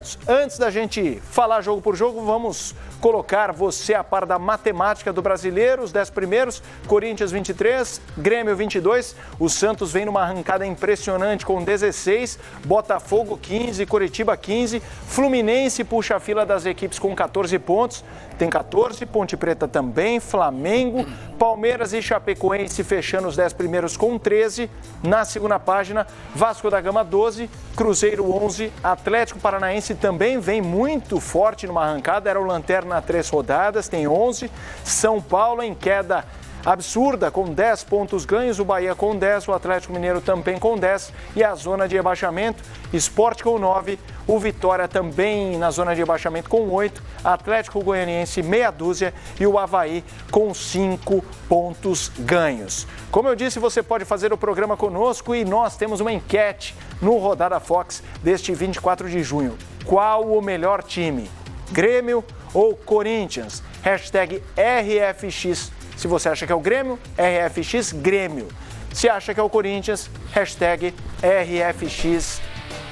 momentos. Antes da gente falar jogo por jogo, vamos colocar você a par da matemática do Brasileiro. Os 10 primeiros, Corinthians 23, Grêmio 22. O Santos vem numa arrancada impressionante com 16, Botafogo 15, Coritiba 15. Fluminense puxa a fila das equipes com 14 pontos. Tem 14, Ponte Preta também, Flamengo, Palmeiras e Chapecoense fechando os 10 primeiros com 13. Na segunda página, Vasco da Gama 12, Cruzeiro 11, Atlético Paranaense também vem muito forte numa arrancada, era o lanterna há 3 rodadas, tem 11. São Paulo em queda absurda, com 10 pontos ganhos, o Bahia com 10, o Atlético Mineiro também com 10 e a zona de rebaixamento, Sport com 9, o Vitória também na zona de rebaixamento com 8, Atlético Goianiense meia dúzia e o Avaí com 5 pontos ganhos. Como eu disse, você pode fazer o programa conosco e nós temos uma enquete no Rodada Fox deste 24 de junho. Qual o melhor time? Grêmio ou Corinthians? Hashtag RFX. Se você acha que é o Grêmio, RFX Grêmio. Se acha que é o Corinthians, hashtag RFX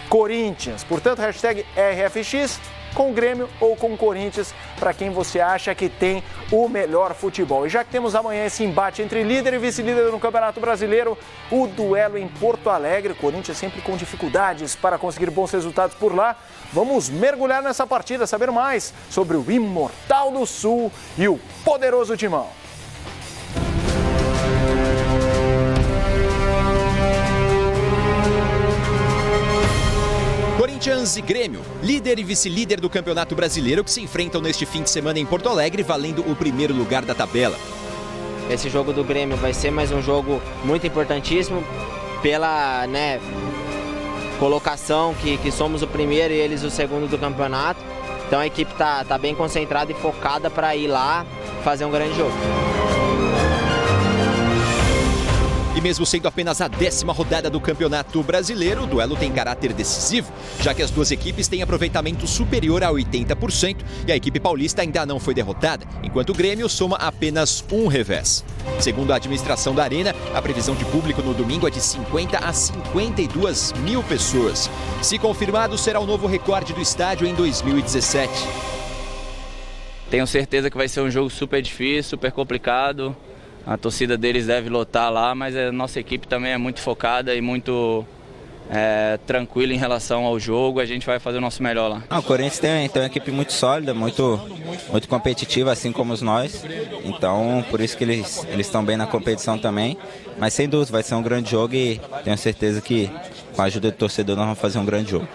Corinthians. Portanto, hashtag RFX com Grêmio ou com Corinthians, para quem você acha que tem o melhor futebol. E já que temos amanhã esse embate entre líder e vice-líder no Campeonato Brasileiro, o duelo em Porto Alegre, Corinthians sempre com dificuldades para conseguir bons resultados por lá. Vamos mergulhar nessa partida, saber mais sobre o Imortal do Sul e o poderoso Timão. Corinthians e Grêmio, líder e vice-líder do Campeonato Brasileiro, que se enfrentam neste fim de semana em Porto Alegre, valendo o primeiro lugar da tabela. Esse jogo do Grêmio vai ser mais um jogo muito importantíssimo pela colocação que somos o primeiro e eles o segundo do campeonato. Então a equipe tá bem concentrada e focada para ir lá fazer um grande jogo. E mesmo sendo apenas a 10ª rodada do Campeonato Brasileiro, o duelo tem caráter decisivo, já que as duas equipes têm aproveitamento superior a 80% e a equipe paulista ainda não foi derrotada, enquanto o Grêmio soma apenas um revés. Segundo a administração da Arena, a previsão de público no domingo é de 50 a 52 mil pessoas. Se confirmado, será o novo recorde do estádio em 2017. Tenho certeza que vai ser um jogo super difícil, super complicado. A torcida deles deve lotar lá, mas a nossa equipe também é muito focada e muito tranquila em relação ao jogo. A gente vai fazer o nosso melhor lá. O Corinthians tem uma equipe muito sólida, muito competitiva, assim como nós. Então, por isso que eles estão bem na competição também. Mas sem dúvida, vai ser um grande jogo e tenho certeza que com a ajuda do torcedor nós vamos fazer um grande jogo.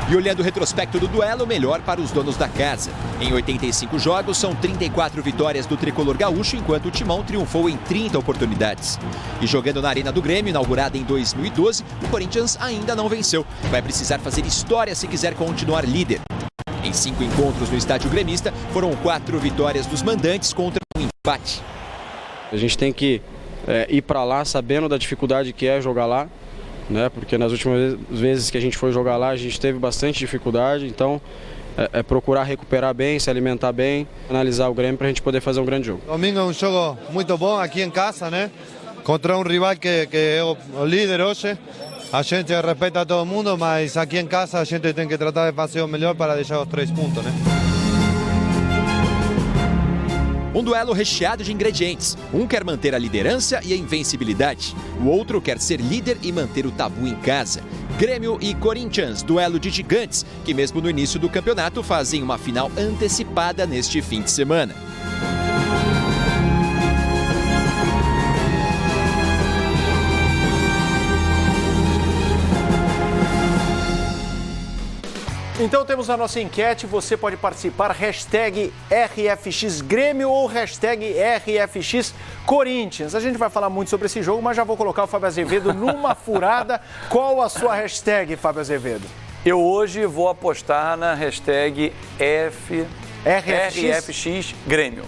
E olhando o retrospecto do duelo, melhor para os donos da casa. Em 85 jogos, são 34 vitórias do tricolor gaúcho, enquanto o Timão triunfou em 30 oportunidades. E jogando na Arena do Grêmio, inaugurada em 2012, o Corinthians ainda não venceu. Vai precisar fazer história se quiser continuar líder. Em 5 encontros no estádio gremista, foram 4 vitórias dos mandantes contra um empate. A gente tem que ir para lá sabendo da dificuldade que é jogar lá. Porque nas últimas vezes que a gente foi jogar lá, a gente teve bastante dificuldade, então procurar recuperar bem, se alimentar bem, analisar o Grêmio para a gente poder fazer um grande jogo. Domingo é um jogo muito bom aqui em casa, contra um rival que é o líder hoje. A gente respeita todo mundo, mas aqui em casa a gente tem que tratar de fazer o melhor para deixar os 3 pontos, Um duelo recheado de ingredientes. Um quer manter a liderança e a invencibilidade. O outro quer ser líder e manter o tabu em casa. Grêmio e Corinthians, duelo de gigantes, que mesmo no início do campeonato fazem uma final antecipada neste fim de semana. Então temos a nossa enquete, você pode participar, hashtag RFX Grêmio ou hashtag RFX Corinthians. A gente vai falar muito sobre esse jogo, mas já vou colocar o Fábio Azevedo numa furada. Qual a sua hashtag, Fábio Azevedo? Eu hoje vou apostar na hashtag RFX Grêmio.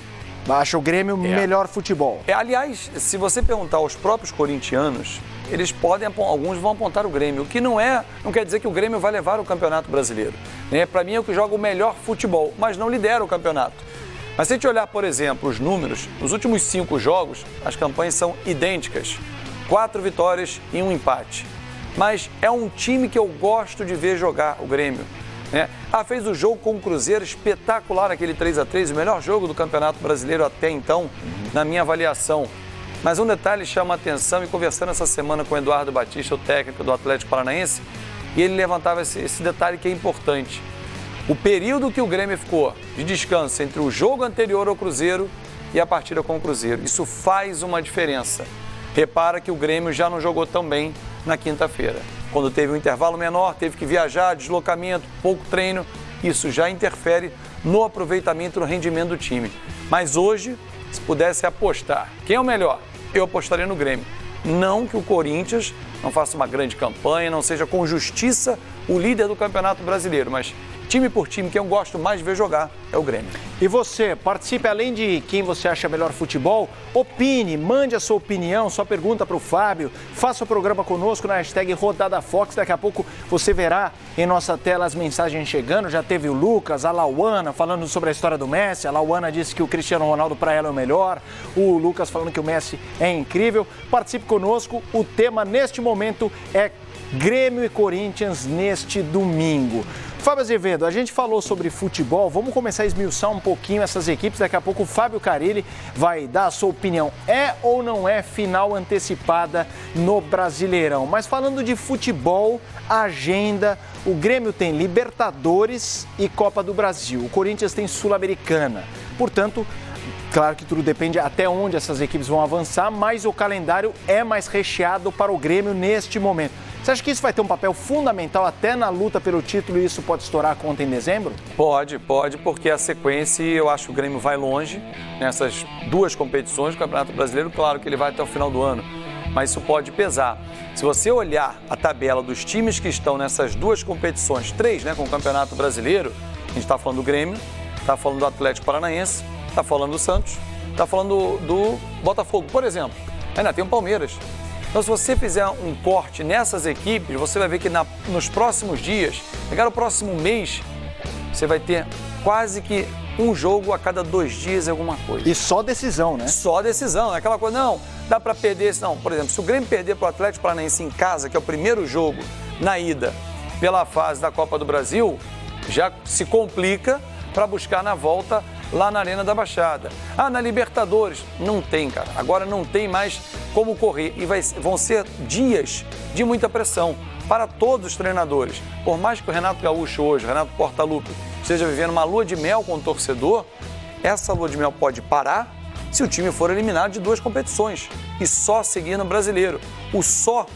Acha o Grêmio melhor futebol. Aliás, se você perguntar aos próprios corintianos, eles podem, alguns vão apontar o Grêmio, o que não quer dizer que o Grêmio vai levar o Campeonato Brasileiro. Para mim é o que joga o melhor futebol, mas não lidera o campeonato. Mas se a gente olhar, por exemplo, os números, nos últimos 5 jogos, as campanhas são idênticas. 4 vitórias e 1 empate. Mas é um time que eu gosto de ver jogar, o Grêmio. Né? Fez o jogo com o Cruzeiro espetacular, aquele 3-3, o melhor jogo do Campeonato Brasileiro até então, na minha avaliação. Mas um detalhe chama a atenção, e conversando essa semana com o Eduardo Batista, o técnico do Atlético Paranaense, e ele levantava esse detalhe que é importante. O período que o Grêmio ficou de descanso entre o jogo anterior ao Cruzeiro e a partida com o Cruzeiro, isso faz uma diferença. Repara que o Grêmio já não jogou tão bem na quinta-feira. Quando teve um intervalo menor, teve que viajar, deslocamento, pouco treino, isso já interfere no aproveitamento e no rendimento do time. Mas hoje, se pudesse apostar, quem é o melhor? Eu apostaria no Grêmio. Não que o Corinthians não faça uma grande campanha, não seja com justiça o líder do Campeonato Brasileiro, mas time por time, quem eu gosto mais de ver jogar é o Grêmio. E você, participe, além de quem você acha melhor futebol, opine, mande a sua opinião, sua pergunta para o Fábio, faça o programa conosco na hashtag RodadaFox, daqui a pouco você verá em nossa tela as mensagens chegando, já teve o Lucas, a Lauana falando sobre a história do Messi, a Lauana disse que o Cristiano Ronaldo para ela é o melhor, o Lucas falando que o Messi é incrível, participe conosco, o tema neste momento é Grêmio e Corinthians neste domingo. Fábio Azevedo, a gente falou sobre futebol, vamos começar a esmiuçar um pouquinho essas equipes, daqui a pouco o Fábio Carilli vai dar a sua opinião, é ou não é final antecipada no Brasileirão? Mas falando de futebol, agenda, o Grêmio tem Libertadores e Copa do Brasil, o Corinthians tem Sul-Americana, portanto, claro que tudo depende até onde essas equipes vão avançar, mas o calendário é mais recheado para o Grêmio neste momento. Você acha que isso vai ter um papel fundamental até na luta pelo título e isso pode estourar a conta em dezembro? Pode, porque a sequência, eu acho que o Grêmio vai longe nessas duas competições do Campeonato Brasileiro, claro que ele vai até o final do ano, mas isso pode pesar. Se você olhar a tabela dos times que estão nessas duas competições, 3, né, com o Campeonato Brasileiro, a gente está falando do Grêmio, está falando do Atlético Paranaense, está falando do Santos, está falando do Botafogo, por exemplo. Ainda tem o Palmeiras. Então, se você fizer um corte nessas equipes, você vai ver que nos próximos dias, pegar o próximo mês, você vai ter quase que um jogo a cada 2 dias alguma coisa. E só decisão, né? Só decisão, não é aquela coisa, não, dá para perder, não. Por exemplo, se o Grêmio perder para o Atlético Paranaense em casa, que é o primeiro jogo na ida pela fase da Copa do Brasil, já se complica para buscar na volta lá na Arena da Baixada. Na Libertadores, não tem, cara. Agora não tem mais como correr e vão ser dias de muita pressão para todos os treinadores. Por mais que o Renato Gaúcho hoje, Renato Portaluppi, esteja vivendo uma lua de mel com o torcedor, essa lua de mel pode parar se o time for eliminado de 2 competições e só seguir no Brasileiro. O só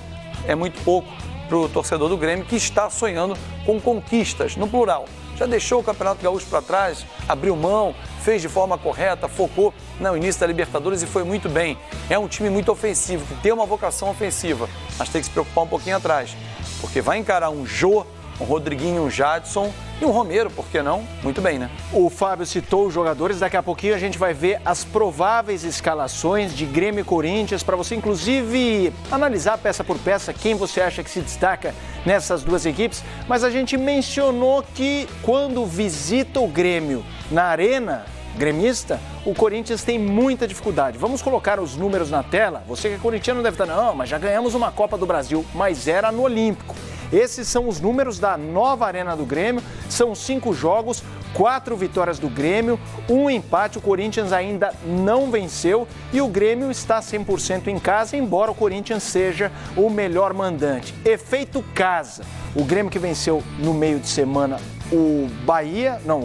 é muito pouco para o torcedor do Grêmio que está sonhando com conquistas, no plural. Já deixou o Campeonato Gaúcho para trás, abriu mão, fez de forma correta, focou no início da Libertadores e foi muito bem. É um time muito ofensivo, que tem uma vocação ofensiva, mas tem que se preocupar um pouquinho atrás, porque vai encarar um Jô, um Rodriguinho, um Jadson e um Romero, por que não? Muito bem, né? O Fábio citou os jogadores, daqui a pouquinho a gente vai ver as prováveis escalações de Grêmio e Corinthians, para você inclusive analisar peça por peça quem você acha que se destaca nessas duas equipes, mas a gente mencionou que quando visita o Grêmio na arena gremista, o Corinthians tem muita dificuldade. Vamos colocar os números na tela? Você que é corintiano deve estar, não, mas já ganhamos uma Copa do Brasil, mas era no Olímpico. Esses são os números da nova Arena do Grêmio, são 5 jogos, 4 vitórias do Grêmio, 1 empate, o Corinthians ainda não venceu e o Grêmio está 100% em casa, embora o Corinthians seja o melhor mandante. Efeito casa, o Grêmio que venceu no meio de semana o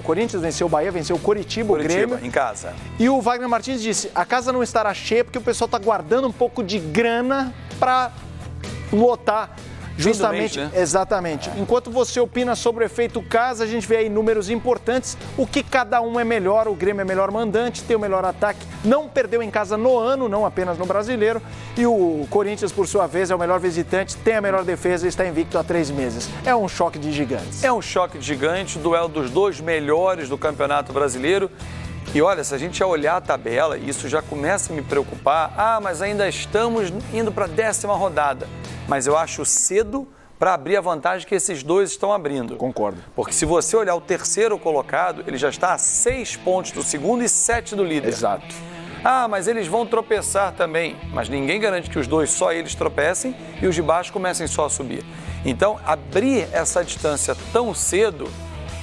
Corinthians venceu o Bahia, venceu o Curitiba, o Grêmio. Em casa. E o Wagner Martins disse, a casa não estará cheia porque o pessoal está guardando um pouco de grana para lotar. Justamente, mês, né? Exatamente. Enquanto você opina sobre o efeito casa, a gente vê aí números importantes, o que cada um é melhor, o Grêmio é melhor mandante, tem o melhor ataque, não perdeu em casa no ano, não apenas no Brasileiro, e o Corinthians, por sua vez, é o melhor visitante, tem a melhor defesa e está invicto há 3 meses. É um choque de gigantes. É um choque de gigantes, duelo dos 2 melhores do Campeonato Brasileiro. E olha, se a gente olhar a tabela, isso já começa a me preocupar. Mas ainda estamos indo para a 10ª rodada. Mas eu acho cedo para abrir a vantagem que esses 2 estão abrindo. Concordo. Porque se você olhar o terceiro colocado, ele já está a 6 pontos do segundo e 7 do líder. Exato. Ah, mas eles vão tropeçar também. Mas ninguém garante que os dois, só eles tropecem e os de baixo comecem só a subir. Então, abrir essa distância tão cedo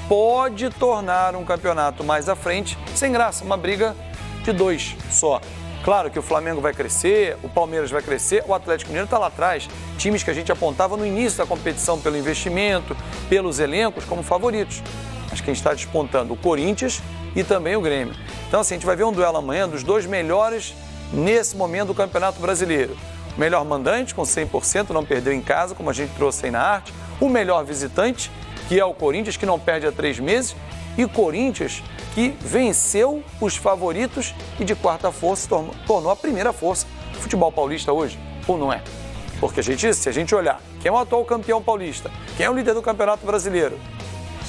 pode tornar um campeonato mais à frente sem graça, uma briga de 2 só. Claro que o Flamengo vai crescer, o Palmeiras vai crescer, o Atlético Mineiro está lá atrás. Times que a gente apontava no início da competição pelo investimento, pelos elencos, como favoritos. Mas quem está despontando? O Corinthians e também o Grêmio. Então, assim, a gente vai ver um duelo amanhã dos 2 melhores nesse momento do Campeonato Brasileiro. O melhor mandante, com 100%, não perdeu em casa, como a gente trouxe aí na arte. O melhor visitante, que é o Corinthians, que não perde há 3 meses. E o Corinthians, que venceu os favoritos e de quarta força tornou a primeira força do futebol paulista hoje. Ou não é? Porque se a gente olhar quem é o atual campeão paulista, quem é o líder do Campeonato Brasileiro,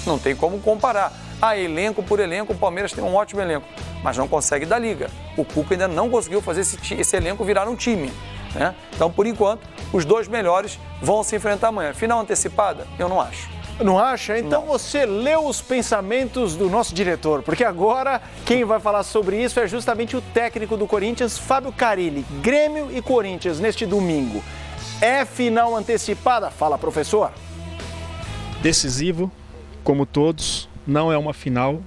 não tem como comparar. Elenco por elenco, o Palmeiras tem um ótimo elenco, mas não consegue dar liga. O Cuca ainda não conseguiu fazer esse elenco virar um time, né? Então, por enquanto, os 2 melhores vão se enfrentar amanhã. Final antecipada? Eu não acho. Não acha? Então Não. Você leu os pensamentos do nosso diretor, porque agora quem vai falar sobre isso é justamente o técnico do Corinthians, Fábio Carille. Grêmio e Corinthians neste domingo. É final antecipada? Fala, professor. Decisivo, como todos. Não é uma final,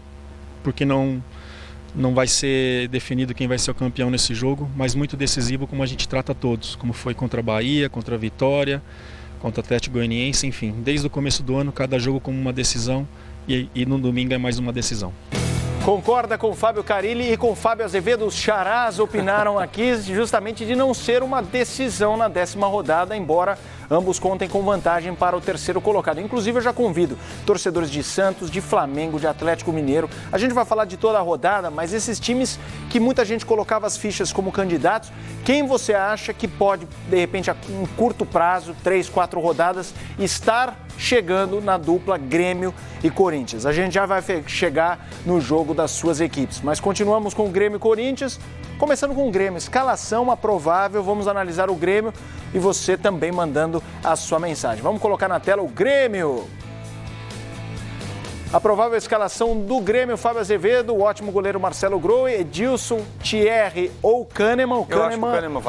porque não vai ser definido quem vai ser o campeão nesse jogo, mas muito decisivo como a gente trata todos, como foi contra a Bahia, contra a Vitória, contra o Atlético Goianiense, enfim. Desde o começo do ano, cada jogo como uma decisão e no domingo é mais uma decisão. Concorda com o Fábio Carille e com o Fábio Azevedo? Os xarás opinaram aqui justamente de não ser uma decisão na 10ª rodada, embora ambos contem com vantagem para o terceiro colocado. Inclusive, eu já convido torcedores de Santos, de Flamengo, de Atlético Mineiro. A gente vai falar de toda a rodada, mas esses times que muita gente colocava as fichas como candidatos, quem você acha que pode, de repente, a um curto prazo, 3, 4 rodadas, estar chegando na dupla Grêmio e Corinthians? A gente já vai chegar no jogo das suas equipes, mas continuamos com o Grêmio e Corinthians. Começando com o Grêmio, escalação aprovável, vamos analisar o Grêmio e você também mandando a sua mensagem. Vamos colocar na tela o Grêmio. A provável escalação do Grêmio: Fábio Azevedo, o ótimo goleiro Marcelo Groi, Edilson, Thierry ou Kahneman.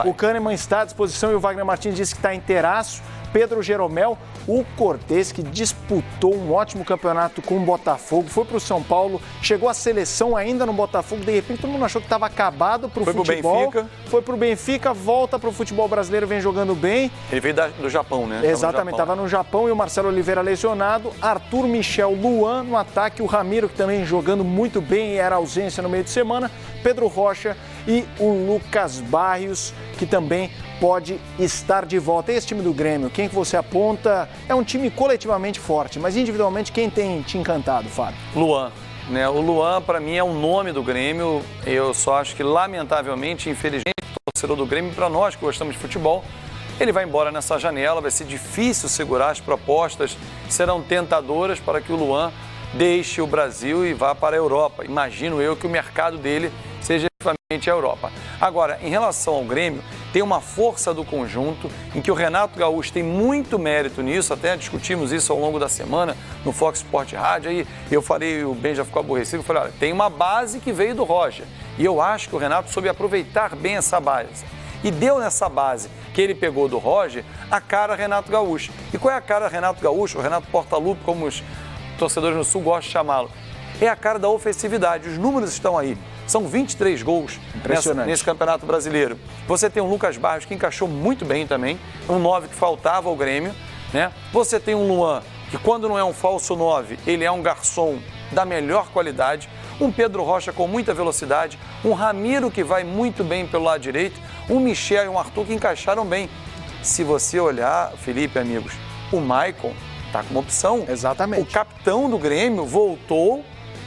O Kahneman está à disposição e o Wagner Martins disse que está inteiraço. Pedro Jeromel, o Cortez, que disputou um ótimo campeonato com o Botafogo, foi para o São Paulo, chegou à seleção ainda no Botafogo, de repente todo mundo achou que estava acabado para o futebol. Foi para o Benfica, volta para o futebol brasileiro, vem jogando bem. Ele veio do Japão, né? Exatamente, estava no Japão e o Marcelo Oliveira lesionado, Arthur, Michel, Luan no ataque, o Ramiro que também jogando muito bem e era ausência no meio de semana, Pedro Rocha e o Lucas Barrios, que também pode estar de volta. E esse time do Grêmio, quem que você aponta? É um time coletivamente forte, mas individualmente quem tem te encantado, Fábio? Luan. Né? O Luan, para mim, é o nome do Grêmio. Eu só acho que, lamentavelmente, infelizmente, o torcedor do Grêmio, para nós que gostamos de futebol, ele vai embora nessa janela, vai ser difícil segurar, as propostas serão tentadoras para que o Luan deixe o Brasil e vá para a Europa. Imagino eu que o mercado dele seja efetivamente a Europa. Agora, em relação ao Grêmio, tem uma força do conjunto em que o Renato Gaúcho tem muito mérito nisso, até discutimos isso ao longo da semana no Fox Sport Rádio, aí eu falei, o Ben já ficou aborrecido, eu falei, olha, tem uma base que veio do Roger, e eu acho que o Renato soube aproveitar bem essa base. E deu nessa base que ele pegou do Roger a cara Renato Gaúcho. E qual é a cara Renato Gaúcho, o Renato Portaluppi, como os torcedores no Sul gostam de chamá-lo? É a cara da ofensividade, os números estão aí. São 23 gols nesse Campeonato Brasileiro. Você tem um Lucas Barrios que encaixou muito bem também, um 9 que faltava ao Grêmio, né? Você tem um Luan que, quando não é um falso 9, ele é um garçom da melhor qualidade, um Pedro Rocha com muita velocidade, um Ramiro que vai muito bem pelo lado direito, um Michel e um Arthur que encaixaram bem. Se você olhar, Felipe, amigos, o Maicon está como opção. Exatamente. O capitão do Grêmio voltou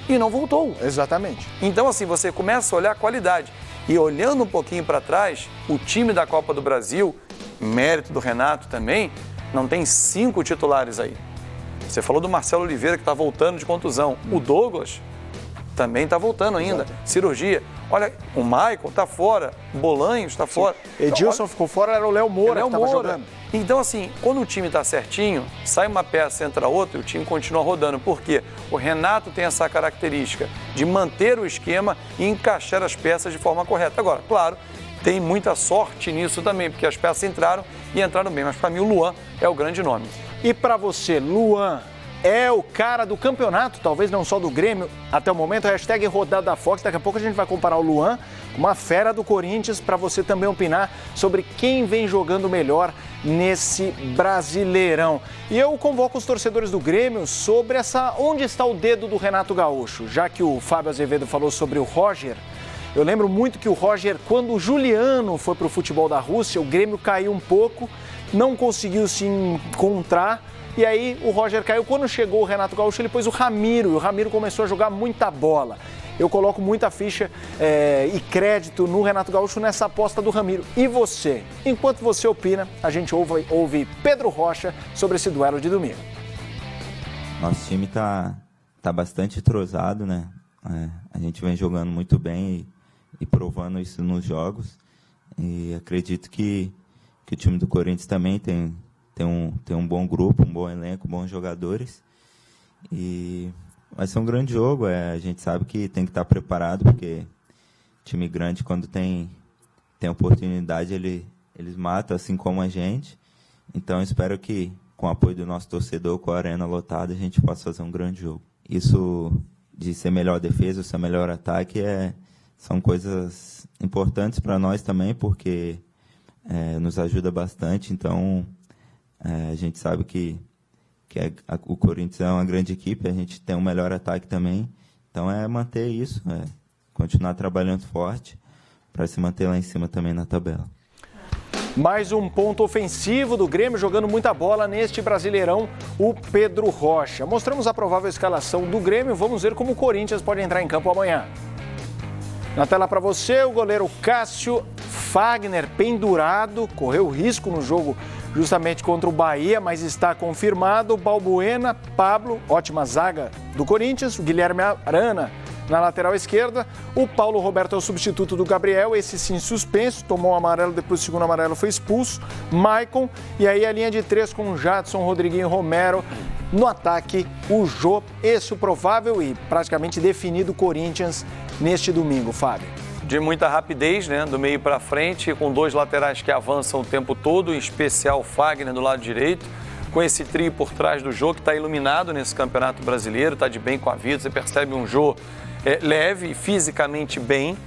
e não voltou. Exatamente. Então, assim, você começa a olhar a qualidade. E olhando um pouquinho para trás, o time da Copa do Brasil, mérito do Renato também, não tem 5 titulares aí. Você falou do Marcelo Oliveira, que está voltando de contusão. O Douglas também está voltando ainda. Exato. Cirurgia. Olha, o Maicon está fora, Bolanhos está fora. Edilson então, ficou fora, era o Léo Moura que estava jogando. Então, assim, quando o time está certinho, sai uma peça, entra outra e o time continua rodando. Por quê? O Renato tem essa característica de manter o esquema e encaixar as peças de forma correta. Agora, claro, tem muita sorte nisso também, porque as peças entraram e entraram bem. Mas, para mim, o Luan é o grande nome. E para você, Luan é o cara do campeonato, talvez não só do Grêmio, até o momento, hashtag rodada da Fox. Daqui a pouco a gente vai comparar o Luan com uma fera do Corinthians, para você também opinar sobre quem vem jogando melhor nesse Brasileirão. E eu convoco os torcedores do Grêmio sobre onde está o dedo do Renato Gaúcho, já que o Fábio Azevedo falou sobre o Roger. Eu lembro muito que o Roger, quando o Juliano foi para o futebol da Rússia, o Grêmio caiu um pouco, não conseguiu se encontrar. E aí o Roger caiu. Quando chegou o Renato Gaúcho, ele pôs o Ramiro. E o Ramiro começou a jogar muita bola. Eu coloco muita ficha e crédito no Renato Gaúcho nessa aposta do Ramiro. E você? Enquanto você opina, a gente ouve Pedro Rocha sobre esse duelo de domingo. Nosso time tá bastante entrosado, né? A gente vem jogando muito bem e provando isso nos jogos. E acredito que o time do Corinthians também tem um bom grupo, um bom elenco, bons jogadores. E vai ser um grande jogo. A gente sabe que tem que estar preparado, porque time grande, quando tem oportunidade, eles matam, assim como a gente. Então, espero que, com o apoio do nosso torcedor, com a arena lotada, a gente possa fazer um grande jogo. Isso de ser melhor defesa, ser melhor ataque, são coisas importantes para nós também, porque nos ajuda bastante. Então, a gente sabe que o Corinthians é uma grande equipe, a gente tem um melhor ataque também. Então é manter isso, continuar trabalhando forte para se manter lá em cima também na tabela. Mais um ponto ofensivo do Grêmio, jogando muita bola neste Brasileirão, o Pedro Rocha. Mostramos a provável escalação do Grêmio, vamos ver como o Corinthians pode entrar em campo amanhã. Na tela para você, o goleiro Cássio, Fagner pendurado, correu risco no jogo justamente contra o Bahia, mas está confirmado. Balbuena, Pablo, ótima zaga do Corinthians, o Guilherme Arana na lateral esquerda, o Paulo Roberto é o substituto do Gabriel, esse sim suspenso, tomou um amarelo, depois do segundo amarelo foi expulso, Maicon, e aí a linha de três com Jadson, Rodriguinho e Romero. No ataque, o Jô, esse o provável e praticamente definido Corinthians neste domingo, Fábio. De muita rapidez, né? Do meio para frente, com dois laterais que avançam o tempo todo, em especial o Fagner do lado direito, com esse trio por trás do Jô, que está iluminado nesse Campeonato Brasileiro, está de bem com a vida, você percebe um Jô leve e fisicamente bem,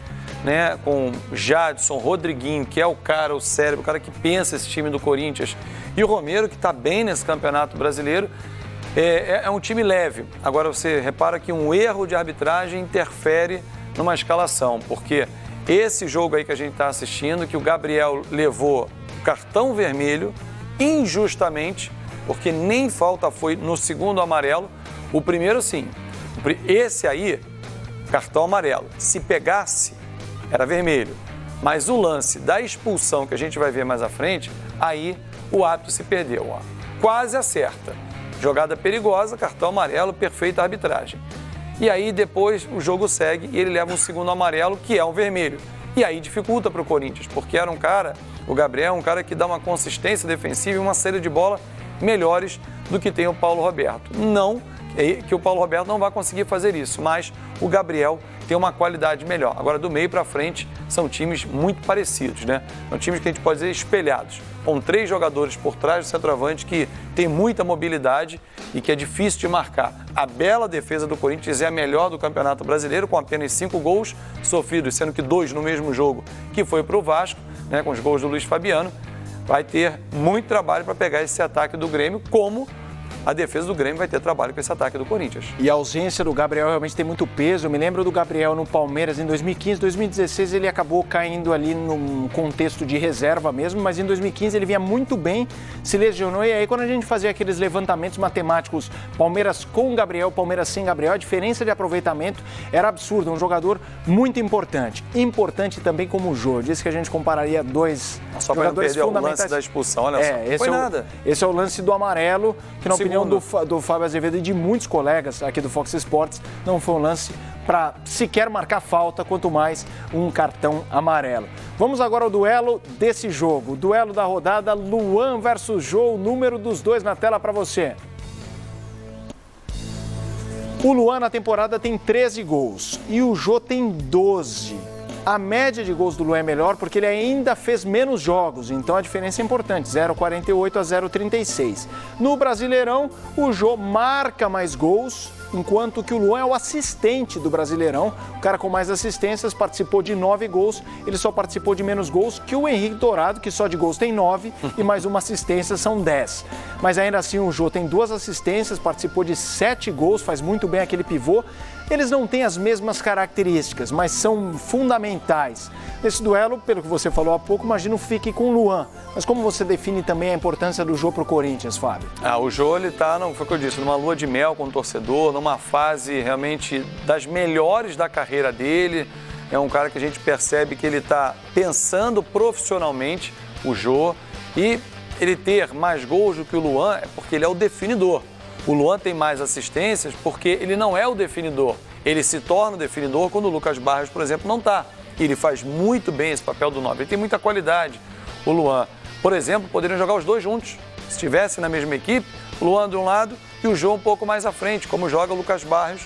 né? Com Jadson, Rodriguinho, que é o cara, o cérebro, o cara que pensa esse time do Corinthians, e o Romero, que está bem nesse Campeonato Brasileiro. É um time leve. Agora você repara que um erro de arbitragem interfere numa escalação, porque esse jogo aí que a gente está assistindo, que o Gabriel levou cartão vermelho injustamente, porque nem falta foi no segundo amarelo, o primeiro sim, esse aí, cartão amarelo, se pegasse, era vermelho, mas o lance da expulsão que a gente vai ver mais à frente, aí o árbitro se perdeu, ó. Quase acerta, jogada perigosa, cartão amarelo, perfeita arbitragem. E aí depois o jogo segue e ele leva um segundo amarelo, que é um vermelho. E aí dificulta para o Corinthians, porque era um cara, o Gabriel, um cara que dá uma consistência defensiva e uma saída de bola melhores do que tem o Paulo Roberto. Não que o Paulo Roberto não vai conseguir fazer isso, mas o Gabriel tem uma qualidade melhor. Agora, do meio para frente, são times muito parecidos, né? São times que a gente pode dizer espelhados, com 3 jogadores por trás do centroavante que tem muita mobilidade e que é difícil de marcar. A bela defesa do Corinthians é a melhor do Campeonato Brasileiro, com apenas 5 gols sofridos, sendo que 2 no mesmo jogo, que foi para o Vasco, né, com os gols do Luiz Fabiano. Vai ter muito trabalho para pegar esse ataque do Grêmio, como a defesa do Grêmio vai ter trabalho com esse ataque do Corinthians. E a ausência do Gabriel realmente tem muito peso. Eu me lembro do Gabriel no Palmeiras em 2015, 2016 ele acabou caindo ali num contexto de reserva mesmo, mas em 2015 ele vinha muito bem, se lesionou, e aí quando a gente fazia aqueles levantamentos matemáticos, Palmeiras com Gabriel, Palmeiras sem Gabriel, a diferença de aproveitamento era absurda, um jogador muito importante. Importante também como o Jô, disse que a gente compararia 2 jogadores fundamentais. O lance da expulsão, olha só, foi nada. Esse é o lance do amarelo, que na opinião do Fábio Azevedo e de muitos colegas aqui do Fox Sports, não foi um lance para sequer marcar falta, quanto mais um cartão amarelo. Vamos agora ao duelo desse jogo. O duelo da rodada, Luan versus Jô, o número dos dois na tela para você. O Luan na temporada tem 13 gols e o Jô tem 12. A média de gols do Luan é melhor porque ele ainda fez menos jogos, então a diferença é importante, 0,48 a 0,36. No Brasileirão, o Jô marca mais gols, enquanto que o Luan é o assistente do Brasileirão. O cara com mais assistências participou de 9 gols, ele só participou de menos gols que o Henrique Dourado, que só de gols tem 9 e mais uma assistência são 10. Mas ainda assim o Jô tem 2 assistências, participou de 7 gols, faz muito bem aquele pivô. Eles não têm as mesmas características, mas são fundamentais. Nesse duelo, pelo que você falou há pouco, imagino fique com o Luan. Mas como você define também a importância do Jô para o Corinthians, Fábio? O Jô, ele está, foi o que eu disse, numa lua de mel com o torcedor, numa fase realmente das melhores da carreira dele. É um cara que a gente percebe que ele está pensando profissionalmente, o Jô, e ele ter mais gols do que o Luan é porque ele é o definidor. O Luan tem mais assistências porque ele não é o definidor. Ele se torna o definidor quando o Lucas Barros, por exemplo, não está. E ele faz muito bem esse papel do 9. Ele tem muita qualidade. O Luan, por exemplo, poderiam jogar os dois juntos. Se estivesse na mesma equipe, o Luan de um lado e o Jô um pouco mais à frente, como joga o Lucas Barros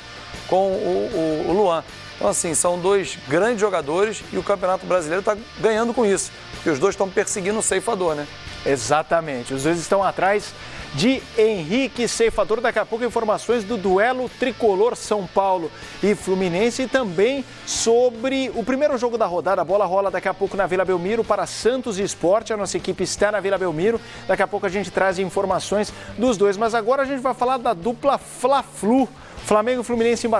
com o Luan. Então, assim, são dois grandes jogadores e o Campeonato Brasileiro está ganhando com isso. Porque os dois estão perseguindo o ceifador, né? Exatamente. Os dois estão atrás de Henrique Ceifador. Daqui a pouco informações do duelo tricolor São Paulo e Fluminense e também sobre o primeiro jogo da rodada. A bola rola daqui a pouco na Vila Belmiro para Santos e Sport. A nossa equipe está na Vila Belmiro. Daqui a pouco a gente traz informações dos dois. Mas agora a gente vai falar da dupla Fla-Flu. Flamengo e Fluminense embarcaram